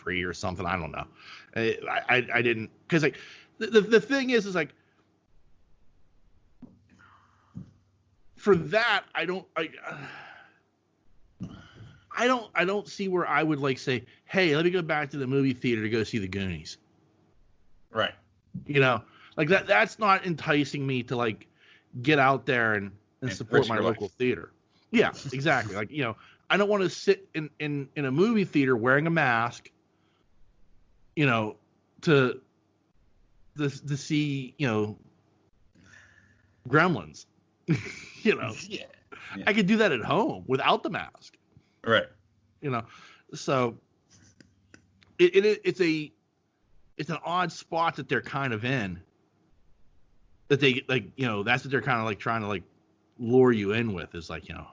free or something. I don't know. I didn't, because like the thing is like, for that I don't see where I would like say, hey, let me go back to the movie theater to go see the Goonies. Right. You know, like that's not enticing me to like get out there and support my local theater. Yeah, exactly. Like, you know, I don't want to sit in a movie theater wearing a mask, you know, to see, you know, Gremlins. You know. Yeah. I could do that at home without the mask. Right. You know. So it's an odd spot that they're kind of in. That they like, you know, that's what they're kind of like trying to like lure you in with, is like, you know,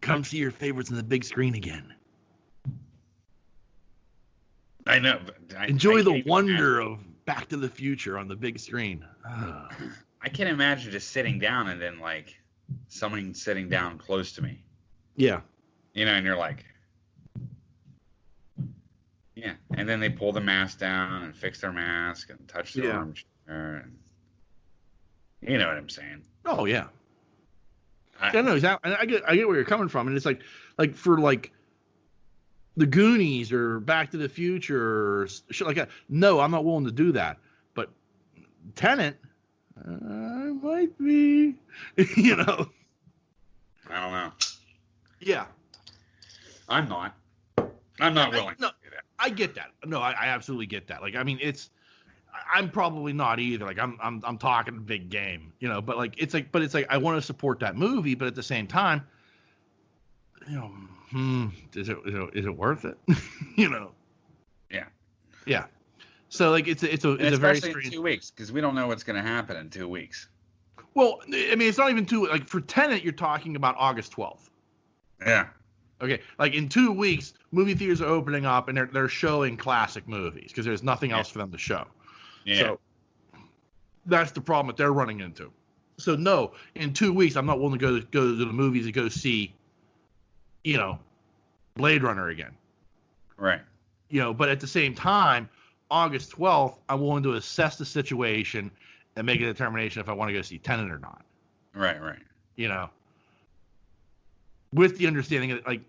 come see your favorites on the big screen again. I know. Enjoy the wonder of Back to the Future on the big screen. I can't imagine just sitting down and then like someone sitting down close to me. Yeah. You know, and you're like, yeah. And then they pull the mask down and fix their mask and touch their armchair. And, you know what I'm saying? Oh yeah. I know exactly. I get where you're coming from, and it's like for like the Goonies or Back to the Future or shit like that. No, I'm not willing to do that. But Tenet, I might be. You know. I don't know. Yeah. I'm not willing to do that. I get that. No, I absolutely get that. Like, I mean, I'm probably not either. Like, I'm talking big game, you know. But it's like I want to support that movie, but at the same time, you know, is it worth it? You know. Yeah. Yeah. So like it's a very strange. In 2 weeks, because we don't know what's going to happen in 2 weeks. Well, I mean, it's not even like for Tenet, you're talking about August 12th. Yeah. Okay, like in 2 weeks, movie theaters are opening up and they're showing classic movies because there's nothing else for them to show. Yeah. So that's the problem that they're running into. So no, in 2 weeks, I'm not willing to go to the movies to go see, you know, Blade Runner again. Right. You know, but at the same time, August 12th, I'm willing to assess the situation and make a determination if I want to go see Tenet or not. Right, right. You know, with the understanding that, like,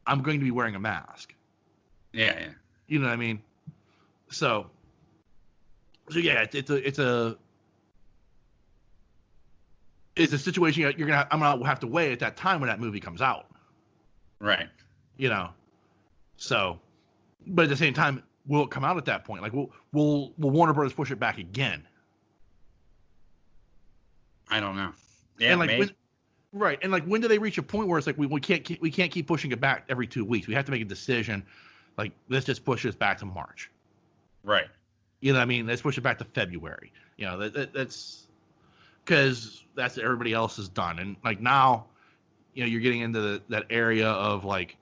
I'm going to be wearing a mask. Yeah, yeah. You know what I mean? So yeah, it's a situation I'm gonna have to weigh at that time when that movie comes out. Right. You know. So, but at the same time, will it come out at that point? Like, will Warner Brothers push it back again? I don't know. Yeah, and like maybe. when do they reach a point where it's like we can't keep pushing it back every 2 weeks? We have to make a decision. Like, let's just push this back to March. Right. You know what I mean? Let's push it back to February. You know, that's because that's what everybody else has done. And like now, you know, you're getting into that area of like,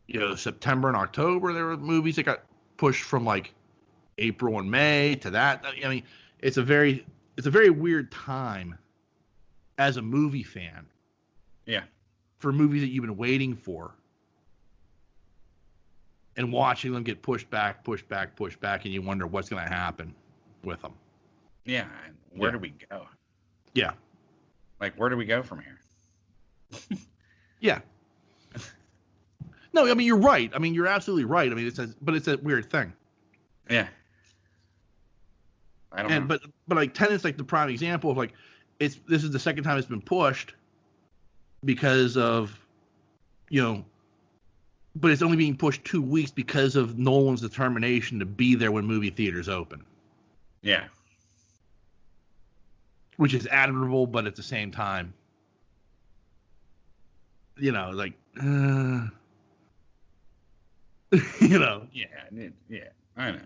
you know, September and October. There were movies that got pushed from like April and May to that. I mean, it's a very weird time as a movie fan. Yeah. For movies that you've been waiting for. And watching them get pushed back, and you wonder what's going to happen with them. Yeah. Where do we go? Yeah. Like, where do we go from here? Yeah. No, I mean, you're right. I mean, you're absolutely right. I mean, it's a weird thing. Yeah. I don't know. But like Tenet's like the prime example of like, this is the second time it's been pushed because of, you know, but it's only being pushed 2 weeks because of Nolan's determination to be there when movie theaters open. Yeah. Which is admirable, but at the same time, you know, like, you know. Yeah, I know.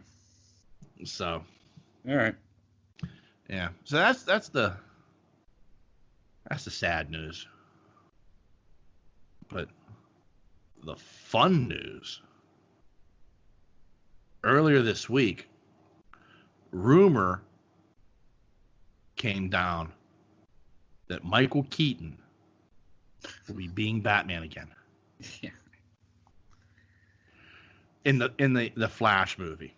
So. All right. Yeah. So that's the sad news. But the fun news. Earlier this week, rumor came down that Michael Keaton will be being Batman again. Yeah. in the Flash movie.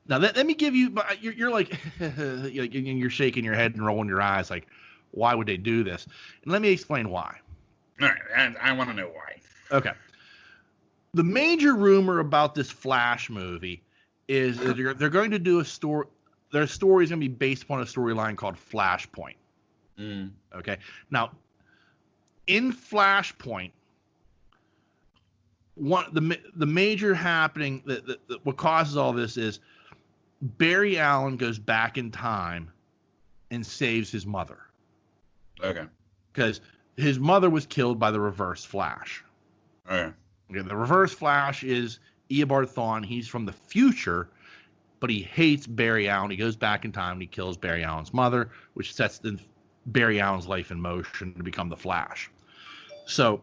Now let me give you. You're like you're shaking your head and rolling your eyes like, why would they do this? And let me explain why. All right, I want to know why. Okay. The major rumor about this Flash movie is that they're going to do a story. Their story is going to be based upon a storyline called Flashpoint. Okay. Now, in Flashpoint, the major happening that what causes all this is Barry Allen goes back in time and saves his mother. Okay. Because his mother was killed by the Reverse Flash. Okay. The Reverse Flash is Eobard Thawne. He's from the future, but he hates Barry Allen. He goes back in time and he kills Barry Allen's mother, which sets Barry Allen's life in motion to become the Flash. So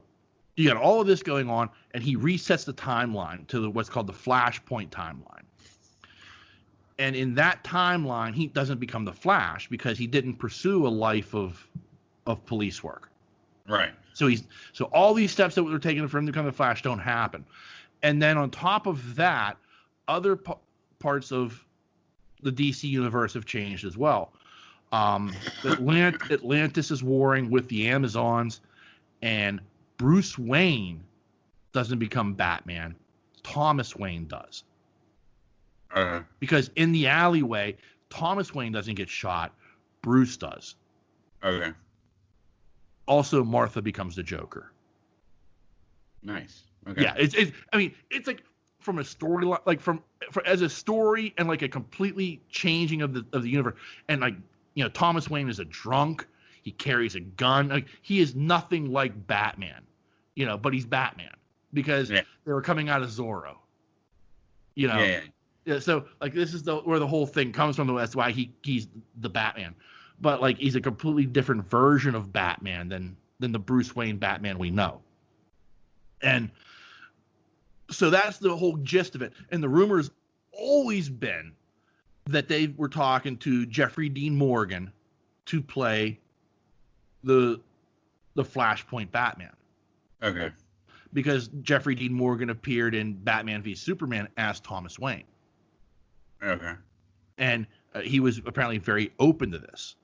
you got all of this going on, and he resets the timeline to what's called the Flashpoint timeline. And in that timeline, he doesn't become the Flash because he didn't pursue a life of police work. Right. So all these steps that were taken for him to become the Flash don't happen. And then on top of that, other parts of the DC universe have changed as well. Atlantis is warring with the Amazons, and Bruce Wayne doesn't become Batman. Thomas Wayne does. Because in the alleyway, Thomas Wayne doesn't get shot. Bruce does. Okay. Also, Martha becomes the Joker. Nice. Okay. Yeah, it's like from a storyline, like from as a story and like a completely changing of the universe. And like, Thomas Wayne is a drunk. He carries a gun. Like, he is nothing like Batman, but he's Batman because they were coming out of Zorro. Yeah. So like this is where the whole thing comes from. That's why he's the Batman. But like he's a completely different version of Batman than the Bruce Wayne Batman we know. And so that's the whole gist of it. And the rumor's always been that they were talking to Jeffrey Dean Morgan to play the Flashpoint Batman. Okay. Because Jeffrey Dean Morgan appeared in Batman v Superman as Thomas Wayne. Okay. And he was apparently very open to this.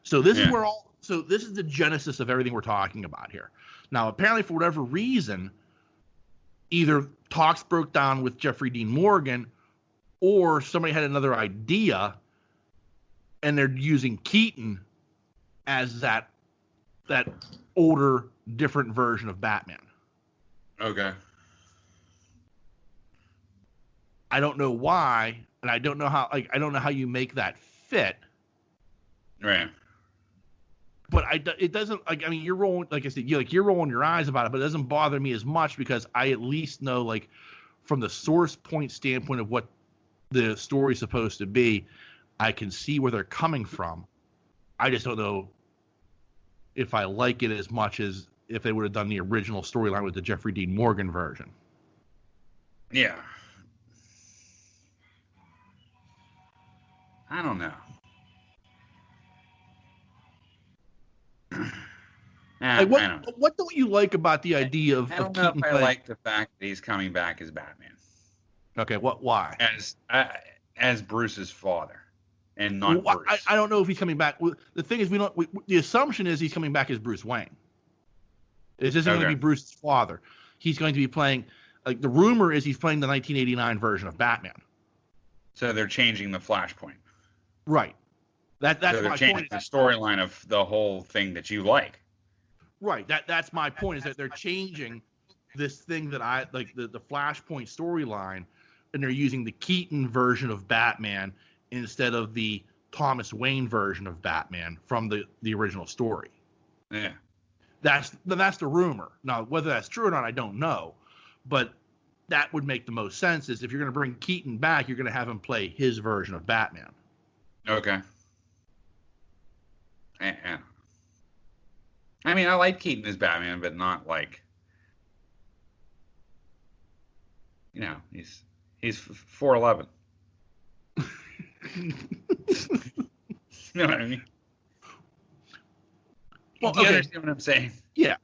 So this is this is the genesis of everything we're talking about here. Now, apparently for whatever reason, either talks broke down with Jeffrey Dean Morgan or somebody had another idea and they're using Keaton as that older, different version of Batman. Okay. I don't know why, and I don't know how you make that fit. Right. But it doesn't, like, I mean, you're rolling, like I said, you're rolling your eyes about it, but it doesn't bother me as much because I at least know, like, from the source point standpoint of what the story's supposed to be, I can see where they're coming from. I just don't know if I like it as much as if they would have done the original storyline with the Jeffrey Dean Morgan version. Yeah. I don't know. Like what don't you like about the idea of Keaton? I like the fact that he's coming back as Batman. Okay, why? As Bruce's father, and not Bruce. I don't know if he's coming back. The thing is, the assumption is he's coming back as Bruce Wayne. This isn't going to be Bruce's father. He's going to be playing. Like the rumor is, he's playing the 1989 version of Batman. So they're changing the Flashpoint. Right. That's so they're my changing point. The storyline of the whole thing that you like. Right. That's my point, is that they're changing this thing that I like, the Flashpoint storyline, and they're using the Keaton version of Batman instead of the Thomas Wayne version of Batman from the original story. Yeah. That's the rumor. Now, whether that's true or not, I don't know. But that would make the most sense, is if you're going to bring Keaton back, you're going to have him play his version of Batman. Okay. Yeah. I mean, I like Keaton as Batman, but not like, he's 4'11". You know what I mean? Well, Do you understand what I'm saying? Yeah.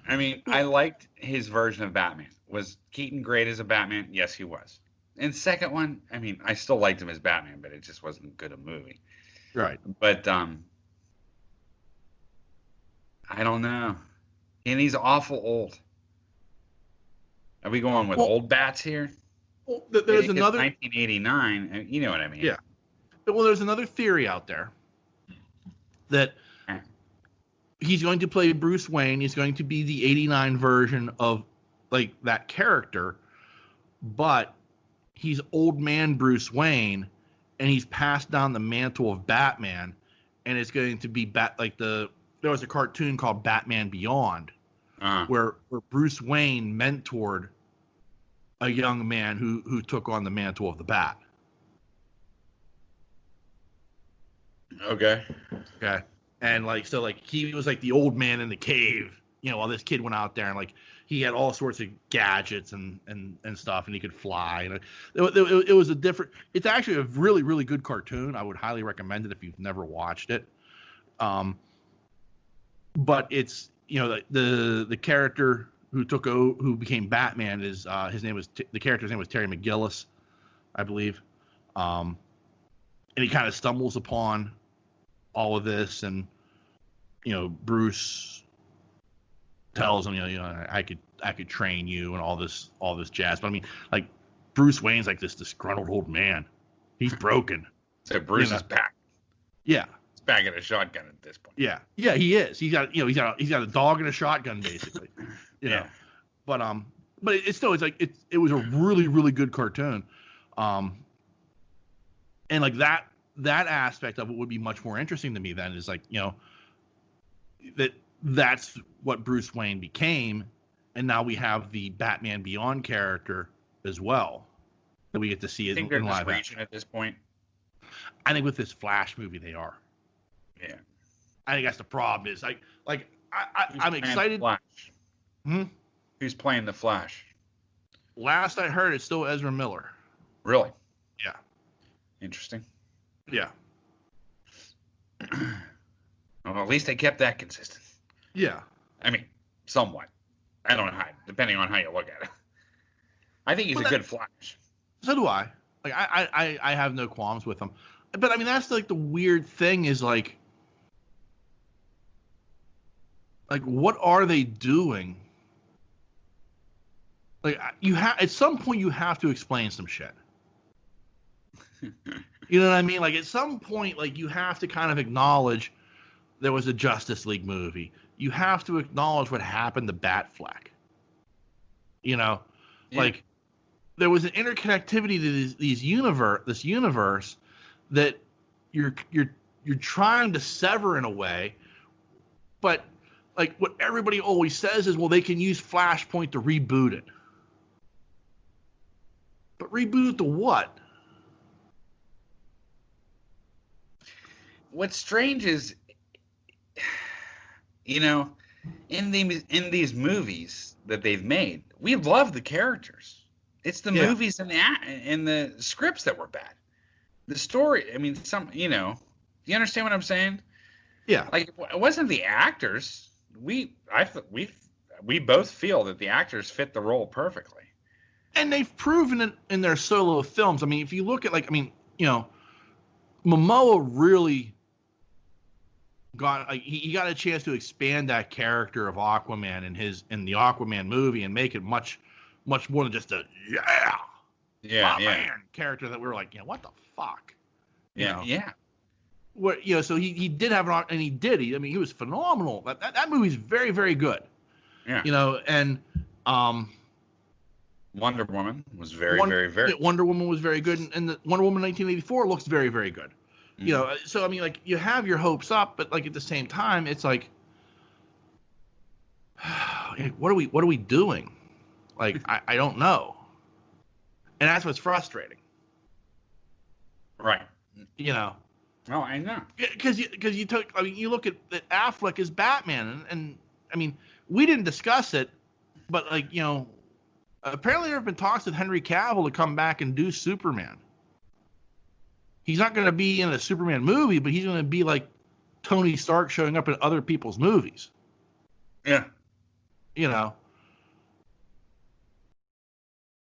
I mean, I liked his version of Batman. Was Keaton great as a Batman? Yes, he was. And second one, I mean, I still liked him as Batman, but it just wasn't good a movie. Right. But I don't know. And he's awful old. Are we going with old bats here? Well, there's another 1989. You know what I mean? Yeah. Well, there's another theory out there that he's going to play Bruce Wayne. He's going to be the 89 version of like that character, but he's old man Bruce Wayne, and he's passed down the mantle of Batman, and it's going to be there was a cartoon called Batman Beyond, where Bruce Wayne mentored a young man who took on the mantle of the Bat. Okay. And he was like the old man in the cave, while this kid went out there and like he had all sorts of gadgets and stuff, and he could fly. And it was it's actually a really, really good cartoon. I would highly recommend it if you've never watched it. But it's, the character who became Batman is the character's name was Terry McGillis, I believe. And he kind of stumbles upon all of this, and Bruce tells him, I could train you and all this jazz. But I mean, like, Bruce Wayne's like this disgruntled old man. He's broken. So Bruce is back. Yeah. He's back at a shotgun at this point. Yeah, he is. He's got a dog and a shotgun basically. Yeah. But it's still, it was a really, really good cartoon. And like that aspect of it would be much more interesting to me then, is like, that's what Bruce Wayne became, and now we have the Batman Beyond character as well that we get to see in live action at this point. I think with this Flash movie they are. Yeah. I think that's the problem, is I'm excited. Flash? Who's playing the Flash? Last I heard, it's still Ezra Miller. Really? Yeah. Interesting. Yeah. Well, at least they kept that consistent. Yeah. I mean, somewhat. I don't know how, depending on how you look at it. I think he's a good Flash. So do I. Like, I have no qualms with him. But I mean, that's like the weird thing is like what are they doing? Like, at some point you have to explain some shit. You know what I mean? Like, at some point, like, you have to kind of acknowledge there was a Justice League movie. You have to acknowledge what happened to Batfleck. Like, there was an interconnectivity to this universe that you're trying to sever in a way, but like what everybody always says is, well, they can use Flashpoint to reboot it. But reboot to what? What's strange is, in these movies that they've made, we love the characters. It's the movies and the scripts that were bad. The story, I mean, do you understand what I'm saying? Yeah. Like, it wasn't the actors. We both feel that the actors fit the role perfectly. And they've proven it in their solo films. I mean, if you look at Momoa really he got a chance to expand that character of Aquaman in the Aquaman movie and make it much, much more than just a man character that we were like, what the fuck? What so he did have an, and he did. He was phenomenal. That movie's very, very good. Yeah. And Wonder Woman was very, very, very. Wonder Woman was very good, and the Wonder Woman 1984 looks very, very good. So I mean, like, you have your hopes up, but like at the same time, it's like, what are we doing? Like, I don't know, and that's what's frustrating. Right. Well, I know. Because you look at Affleck as Batman, and I mean, we didn't discuss it, but like, apparently there have been talks with Henry Cavill to come back and do Superman. He's not going to be in a Superman movie, but he's going to be like Tony Stark showing up in other people's movies. Yeah. you know,